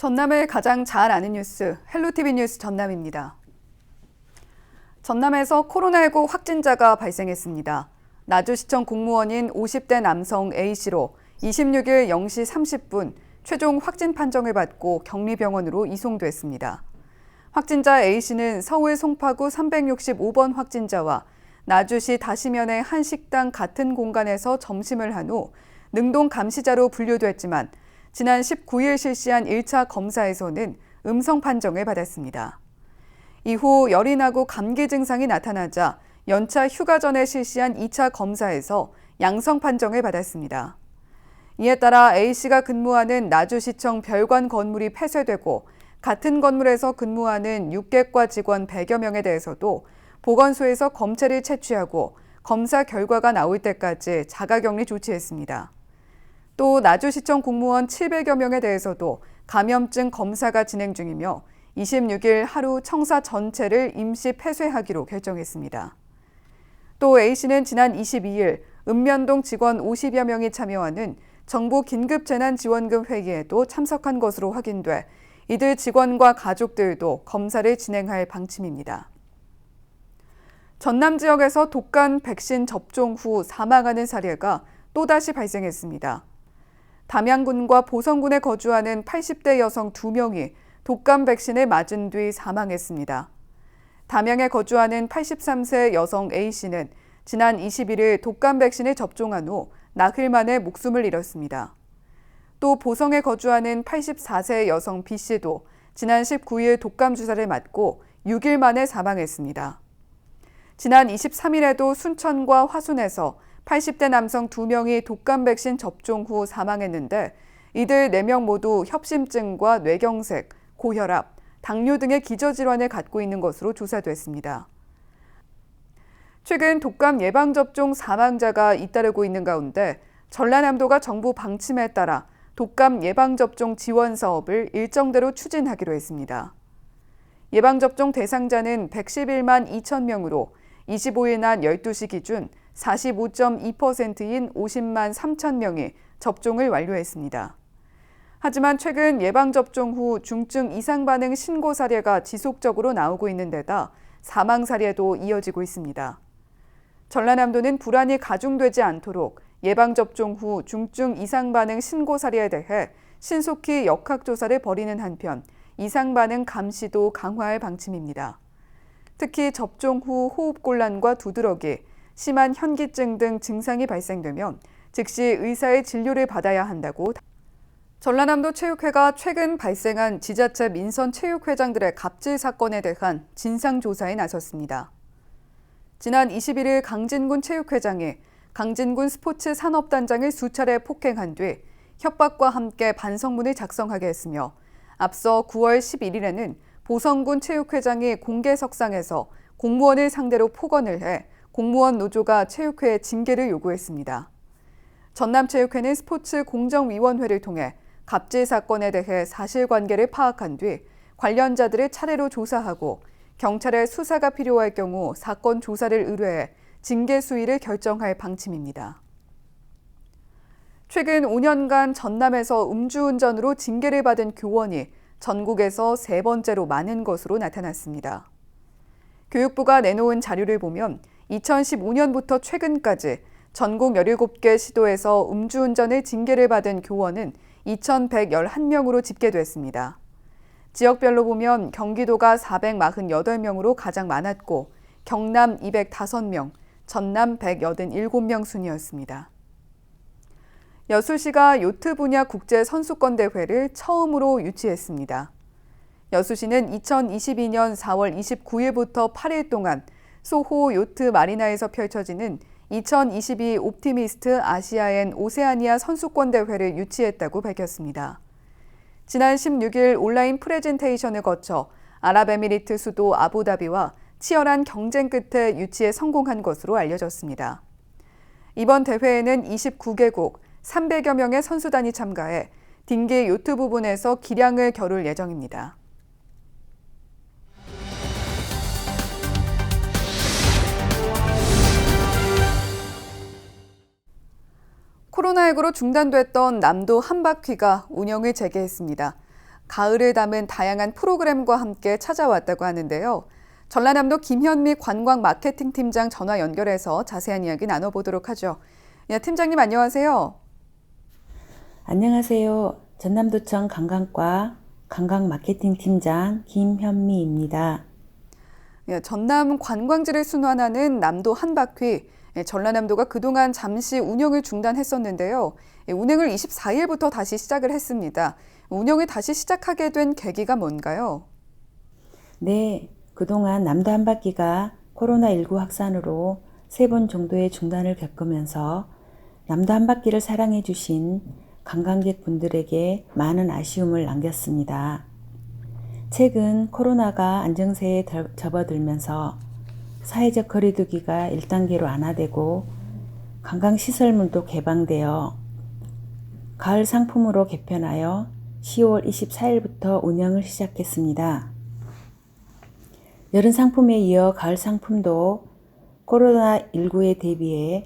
전남을 가장 잘 아는 뉴스, 헬로티비 뉴스 전남입니다. 전남에서 코로나19 확진자가 발생했습니다. 나주시청 공무원인 50대 남성 A씨로 26일 0시 30분 최종 확진 판정을 받고 격리병원으로 이송됐습니다. 확진자 A씨는 서울 송파구 365번 확진자와 나주시 다시면의 한 식당 같은 공간에서 점심을 한 후 능동 감시자로 분류됐지만 지난 19일 실시한 1차 검사에서는 음성 판정을 받았습니다. 이후 열이 나고 감기 증상이 나타나자 연차 휴가 전에 실시한 2차 검사에서 양성 판정을 받았습니다. 이에 따라 A씨가 근무하는 나주시청 별관 건물이 폐쇄되고 같은 건물에서 근무하는 6개과 직원 100여 명에 대해서도 보건소에서 검체를 채취하고 검사 결과가 나올 때까지 자가격리 조치했습니다. 또 나주시청 공무원 700여 명에 대해서도 감염증 검사가 진행 중이며 26일 하루 청사 전체를 임시 폐쇄하기로 결정했습니다. 또 A씨는 지난 22일 읍면동 직원 50여 명이 참여하는 정부 긴급재난지원금 회의에도 참석한 것으로 확인돼 이들 직원과 가족들도 검사를 진행할 방침입니다. 전남 지역에서 독감 백신 접종 후 사망하는 사례가 또다시 발생했습니다. 담양군과 보성군에 거주하는 80대 여성 2명이 독감 백신을 맞은 뒤 사망했습니다. 담양에 거주하는 83세 여성 A씨는 지난 21일 독감 백신을 접종한 후 나흘 만에 목숨을 잃었습니다. 또 보성에 거주하는 84세 여성 B씨도 지난 19일 독감 주사를 맞고 6일 만에 사망했습니다. 지난 23일에도 순천과 화순에서 80대 남성 2명이 독감 백신 접종 후 사망했는데 이들 4명 모두 협심증과 뇌경색, 고혈압, 당뇨 등의 기저질환을 갖고 있는 것으로 조사됐습니다. 최근 독감 예방접종 사망자가 잇따르고 있는 가운데 전라남도가 정부 방침에 따라 독감 예방접종 지원 사업을 일정대로 추진하기로 했습니다. 예방접종 대상자는 111만 2천 명으로 25일 낮 12시 기준 45.2%인 50만 3천 명이 접종을 완료했습니다. 하지만 최근 예방접종 후 중증 이상 반응 신고 사례가 지속적으로 나오고 있는 데다 사망 사례도 이어지고 있습니다. 전라남도는 불안이 가중되지 않도록 예방접종 후 중증 이상 반응 신고 사례에 대해 신속히 역학조사를 벌이는 한편 이상 반응 감시도 강화할 방침입니다. 특히 접종 후 호흡곤란과 두드러기, 심한 현기증 등 증상이 발생되면 즉시 의사의 진료를 받아야 한다고 전라남도 체육회가 최근 발생한 지자체 민선 체육회장들의 갑질 사건에 대한 진상조사에 나섰습니다. 지난 21일 강진군 체육회장이 강진군 스포츠산업단장을 수차례 폭행한 뒤 협박과 함께 반성문을 작성하게 했으며 앞서 9월 11일에는 보성군 체육회장이 공개석상에서 공무원을 상대로 폭언을 해 공무원 노조가 체육회에 징계를 요구했습니다. 전남체육회는 스포츠공정위원회를 통해 갑질 사건에 대해 사실관계를 파악한 뒤 관련자들을 차례로 조사하고 경찰의 수사가 필요할 경우 사건 조사를 의뢰해 징계 수위를 결정할 방침입니다. 최근 5년간 전남에서 음주운전으로 징계를 받은 교원이 전국에서 3번째로 많은 것으로 나타났습니다. 교육부가 내놓은 자료를 보면 2015년부터 최근까지 전국 17개 시도에서 음주운전의 징계를 받은 교원은 2,111명으로 집계됐습니다. 지역별로 보면 경기도가 448명으로 가장 많았고 경남 205명, 전남 187명 순이었습니다. 여수시가 요트 분야 국제선수권대회를 처음으로 유치했습니다. 여수시는 2022년 4월 29일부터 8일 동안 소호 요트 마리나에서 펼쳐지는 2022 옵티미스트 아시아앤 오세아니아 선수권대회를 유치했다고 밝혔습니다. 지난 16일 온라인 프레젠테이션을 거쳐 아랍에미리트 수도 아부다비와 치열한 경쟁 끝에 유치에 성공한 것으로 알려졌습니다. 이번 대회에는 29개국 300여 명의 선수단이 참가해 딩기 요트 부분에서 기량을 겨룰 예정입니다. 코로나19로 중단됐던 남도 한바퀴가 운영을 재개했습니다. 가을을 담은 다양한 프로그램과 함께 찾아왔다고 하는데요. 전라남도 김현미 관광 마케팅 팀장 전화 연결해서 자세한 이야기 나눠보도록 하죠. 야, 팀장님 안녕하세요. 안녕하세요. 전남도청 관광과 관광 마케팅 팀장 김현미입니다. 예, 전남 관광지를 순환하는 남도 한바퀴. 전라남도가 그동안 잠시 운영을 중단했었는데요. 운행을 24일부터 다시 시작을 했습니다. 운영을 다시 시작하게 된 계기가 뭔가요? 네, 그동안 남도 한바퀴가 코로나19 확산으로 3번 정도의 중단을 겪으면서 남도 한바퀴를 사랑해 주신 관광객분들에게 많은 아쉬움을 남겼습니다. 최근 코로나가 안정세에 접어들면서 사회적 거리두기가 1단계로 완화되고 관광시설물도 개방되어 가을 상품으로 개편하여 10월 24일부터 운영을 시작했습니다. 여름 상품에 이어 가을 상품도 코로나19에 대비해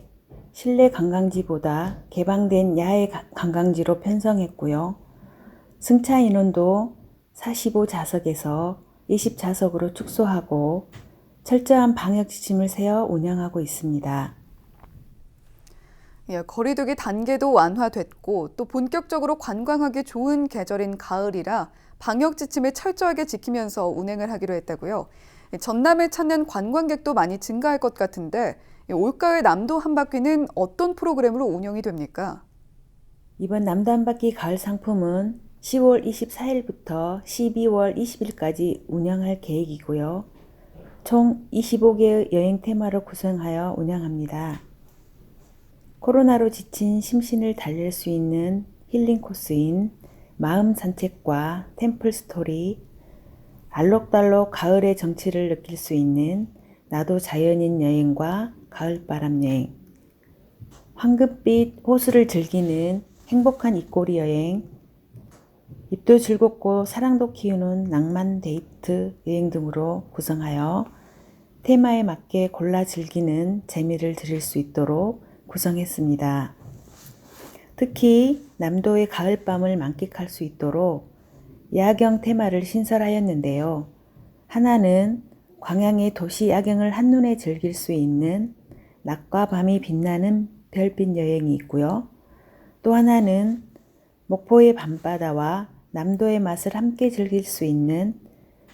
실내 관광지보다 개방된 야외 관광지로 편성했고요. 승차 인원도 45좌석에서 20좌석으로 축소하고 철저한 방역 지침을 세워 운영하고 있습니다. 예, 거리두기 단계도 완화됐고 또 본격적으로 관광하기 좋은 계절인 가을이라 방역 지침을 철저하게 지키면서 운행을 하기로 했다고요. 전남을 찾는 관광객도 많이 증가할 것 같은데 올가을 남도 한바퀴는 어떤 프로그램으로 운영이 됩니까? 이번 남도 한바퀴 가을 상품은 10월 24일부터 12월 20일까지 운영할 계획이고요. 총 25개의 여행 테마로 구성하여 운영합니다. 코로나로 지친 심신을 달랠 수 있는 힐링 코스인 마음 산책과 템플 스토리, 알록달록 가을의 정취를 느낄 수 있는 나도 자연인 여행과 가을바람 여행, 황금빛 호수를 즐기는 행복한 입꼬리 여행, 입도 즐겁고 사랑도 키우는 낭만 데이트 여행 등으로 구성하여 테마에 맞게 골라 즐기는 재미를 드릴 수 있도록 구성했습니다. 특히 남도의 가을밤을 만끽할 수 있도록 야경 테마를 신설하였는데요. 하나는 광양의 도시 야경을 한눈에 즐길 수 있는 낮과 밤이 빛나는 별빛 여행이 있고요. 또 하나는 목포의 밤바다와 남도의 맛을 함께 즐길 수 있는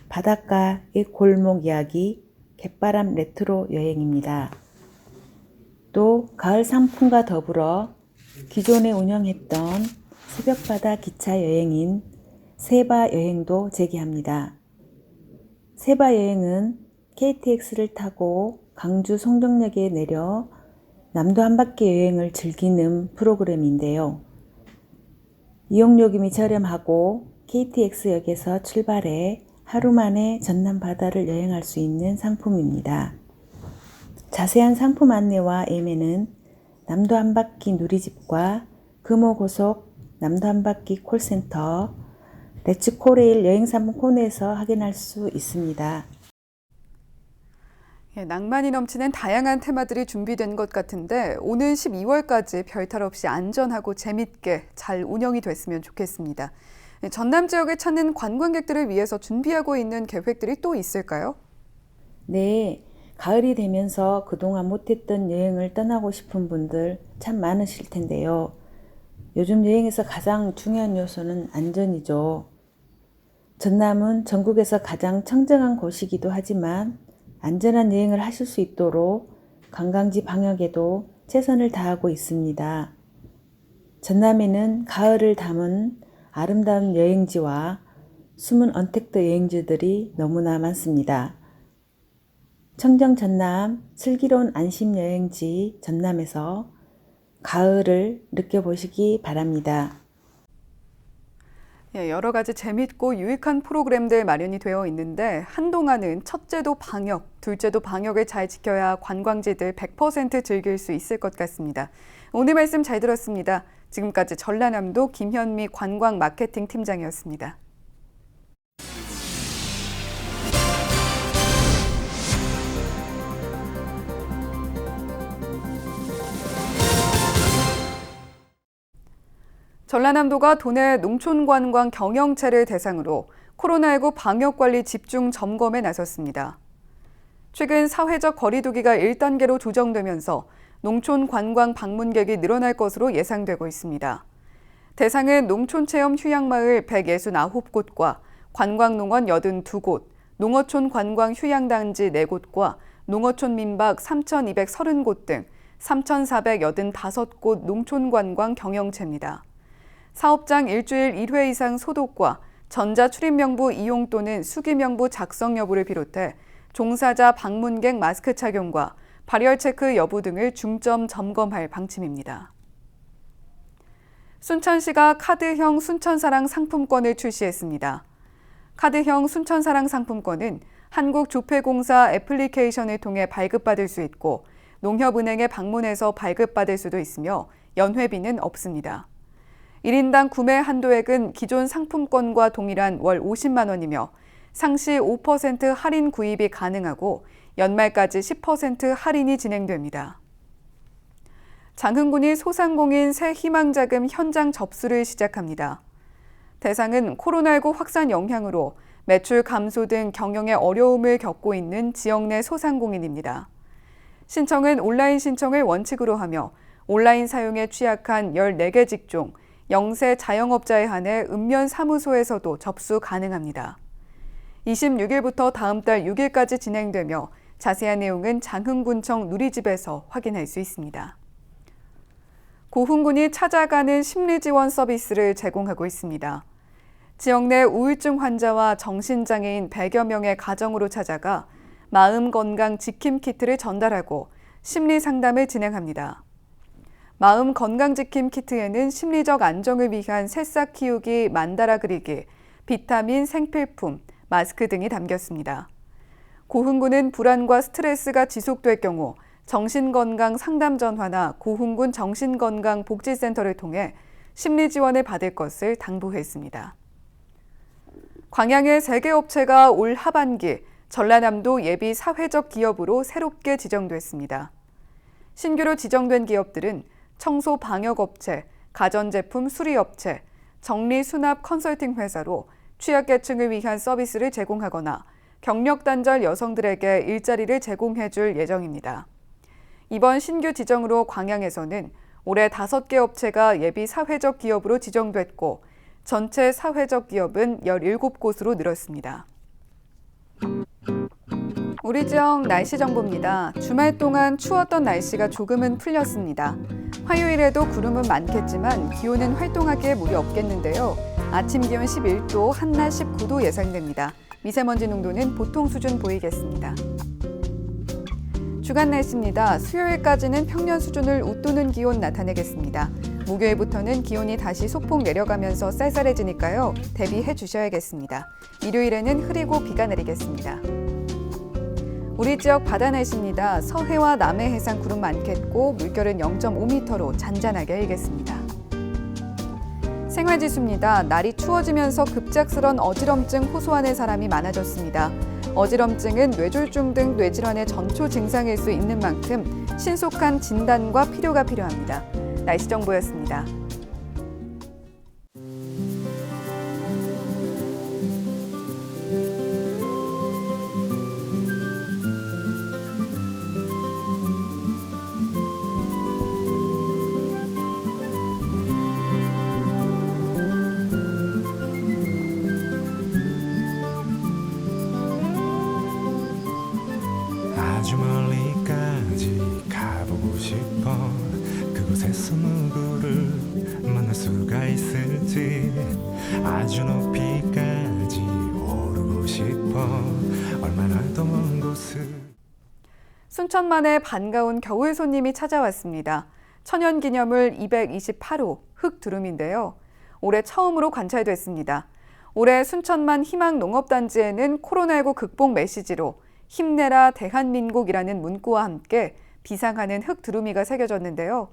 바닷가의 골목 이야기 갯바람 레트로 여행입니다. 또 가을 상품과 더불어 기존에 운영했던 새벽바다 기차 여행인 세바 여행도 재개합니다. 세바 여행은 KTX를 타고 강주 송정역에 내려 남도 한바퀴 여행을 즐기는 프로그램인데요. 이용요금이 저렴하고 KTX역에서 출발해 하루 만에 전남 바다를 여행할 수 있는 상품입니다. 자세한 상품 안내와 예매는 남도 한바퀴 누리집과 금호고속 남도 한바퀴 콜센터 레츠코레일 여행상품 코너에서 확인할 수 있습니다. 예, 낭만이 넘치는 다양한 테마들이 준비된 것 같은데 오는 12월까지 별탈 없이 안전하고 재밌게 잘 운영이 됐으면 좋겠습니다. 예, 전남 지역을 찾는 관광객들을 위해서 준비하고 있는 계획들이 또 있을까요? 네, 가을이 되면서 그동안 못했던 여행을 떠나고 싶은 분들 참 많으실 텐데요. 요즘 여행에서 가장 중요한 요소는 안전이죠. 전남은 전국에서 가장 청정한 곳이기도 하지만 안전한 여행을 하실 수 있도록 관광지 방역에도 최선을 다하고 있습니다. 전남에는 가을을 담은 아름다운 여행지와 숨은 언택트 여행지들이 너무나 많습니다. 청정 전남 슬기로운 안심 여행지 전남에서 가을을 느껴보시기 바랍니다. 예, 여러 가지 재밌고 유익한 프로그램들 마련이 되어 있는데 한동안은 첫째도 방역, 둘째도 방역을 잘 지켜야 관광지들 100% 즐길 수 있을 것 같습니다. 오늘 말씀 잘 들었습니다. 지금까지 전라남도 김현미 관광 마케팅 팀장이었습니다. 전라남도가 도내 농촌관광 경영체를 대상으로 코로나19 방역관리 집중 점검에 나섰습니다. 최근 사회적 거리두기가 1단계로 조정되면서 농촌 관광 방문객이 늘어날 것으로 예상되고 있습니다. 대상은 농촌체험 휴양마을 169곳과 관광농원 82곳, 농어촌 관광 휴양단지 4곳과 농어촌 민박 3,230곳 등 3,485곳 농촌관광 경영체입니다. 사업장 일주일 1회 이상 소독과 전자출입명부 이용 또는 수기명부 작성 여부를 비롯해 종사자 방문객 마스크 착용과 발열 체크 여부 등을 중점 점검할 방침입니다. 순천시가 카드형 순천사랑 상품권을 출시했습니다. 카드형 순천사랑 상품권은 한국조폐공사 애플리케이션을 통해 발급받을 수 있고 농협은행에 방문해서 발급받을 수도 있으며 연회비는 없습니다. 1인당 구매 한도액은 기존 상품권과 동일한 월 50만 원이며 상시 5% 할인 구입이 가능하고 연말까지 10% 할인이 진행됩니다. 장흥군이 소상공인 새 희망자금 현장 접수를 시작합니다. 대상은 코로나19 확산 영향으로 매출 감소 등 경영에 어려움을 겪고 있는 지역 내 소상공인입니다. 신청은 온라인 신청을 원칙으로 하며 온라인 사용에 취약한 14개 직종, 영세 자영업자에 한해 읍면사무소에서도 접수 가능합니다. 26일부터 다음 달 6일까지 진행되며 자세한 내용은 장흥군청 누리집에서 확인할 수 있습니다. 고흥군이 찾아가는 심리지원 서비스를 제공하고 있습니다. 지역 내 우울증 환자와 정신장애인 100여 명의 가정으로 찾아가 마음건강 지킴 키트를 전달하고 심리상담을 진행합니다. 마음건강지킴 키트에는 심리적 안정을 위한 새싹 키우기, 만다라 그리기, 비타민, 생필품, 마스크 등이 담겼습니다. 고흥군은 불안과 스트레스가 지속될 경우 정신건강 상담 전화나 고흥군 정신건강복지센터를 통해 심리지원을 받을 것을 당부했습니다. 광양의 3개 업체가 올 하반기 전라남도 예비 사회적 기업으로 새롭게 지정됐습니다. 신규로 지정된 기업들은 청소 방역업체, 가전제품 수리업체, 정리수납 컨설팅 회사로 취약계층을 위한 서비스를 제공하거나 경력 단절 여성들에게 일자리를 제공해 줄 예정입니다. 이번 신규 지정으로 광양에서는 올해 5개 업체가 예비 사회적 기업으로 지정됐고 전체 사회적 기업은 17곳으로 늘었습니다. 우리 지역 날씨 정보입니다. 주말 동안 추웠던 날씨가 조금은 풀렸습니다. 화요일에도 구름은 많겠지만 기온은 활동하기에 무리 없겠는데요. 아침 기온 11도, 한낮 19도 예상됩니다. 미세먼지 농도는 보통 수준 보이겠습니다. 주간 날씨입니다. 수요일까지는 평년 수준을 웃도는 기온 나타내겠습니다. 목요일부터는 기온이 다시 소폭 내려가면서 쌀쌀해지니까요. 대비해 주셔야겠습니다. 일요일에는 흐리고 비가 내리겠습니다. 우리 지역 바다 날씨입니다. 서해와 남해 해상 구름 많겠고 물결은 0.5m로 잔잔하게 일겠습니다. 생활지수입니다. 날이 추워지면서 급작스런 어지럼증 호소하는 사람이 많아졌습니다. 어지럼증은 뇌졸중 등 뇌질환의 전초 증상일 수 있는 만큼 신속한 진단과 필요가 필요합니다. 날씨 정보였습니다. 아주 멀리까지 가보고 싶어. 그곳에서 누구를 만날 수가 있을지. 아주 높이까지 오르고 싶어. 얼마나 더 먼 곳을. 순천만에 반가운 겨울 손님이 찾아왔습니다. 천연기념물 228호 흑두루미인데요. 올해 처음으로 관찰됐습니다. 올해 순천만 희망농업단지에는 코로나19 극복 메시지로 힘내라 대한민국이라는 문구와 함께 비상하는 흑두루미가 새겨졌는데요.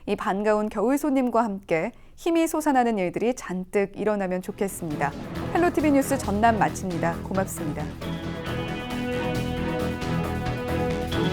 이 반가운 겨울 손님과 함께 힘이 솟아나는 일들이 잔뜩 일어나면 좋겠습니다. 헬로티비 뉴스 전남 마칩니다. 고맙습니다.